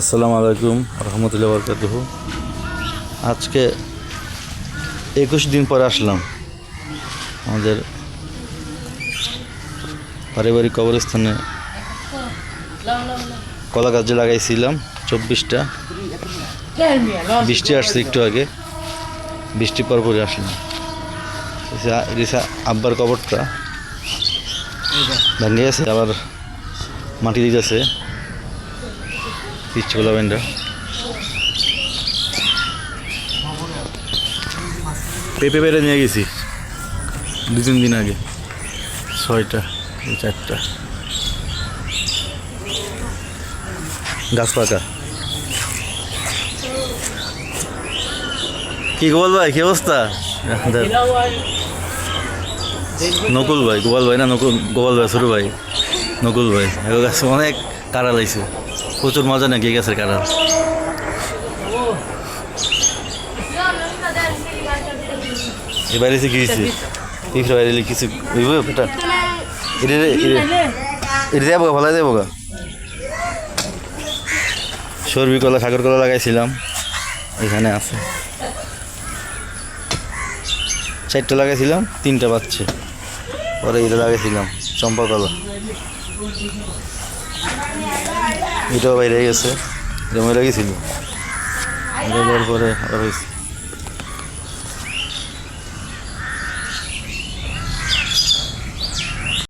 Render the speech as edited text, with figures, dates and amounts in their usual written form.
আসসালামু আলাইকুম রহমতুল্লাহ বরকাতুহ। আজকে 21 দিন পরে আসলাম আমাদের পারিবারিক কবরস্থানে। কলা গাছ লাগাইছিলাম 24টা। বৃষ্টি আসছে একটু আগে, বৃষ্টি পরপরই আসলাম। আব্বার কবরটা ভেঙে গেছে, আবার মাটি দিতেছে পিচ্ছি গোলা বেন্ডা। পেঁপে পেরে নিয়ে গেছি 2-3 দিন আগে, 6টা 4টা গাছ পাকা। কি গোপাল ভাই, কি অবস্থা? নকুল ভাই, গোপাল ভাই না, গোপাল ভাই ছোট ভাই নকুল ভাই। এগুলো গাছ অনেক কাঁড়া লাগছে, প্রচুর মজা নাকি গাছের কাঁড়া। এবারে কি হয়েছে? বাইরে কিছু এটা এটা দেবো, ভালো দেবো গা। সর্বি কলা, সাগর কলা লাগাইছিলাম, এখানে আছে 4টা লাগাইছিলাম, 3টা বাচ্চা। পরে এটা লাগাইছিলাম চম্পা কলা, এটাও বাইরে গেছে, এটা মই লাগিয়েছিল, পরে আবার হয়েছে।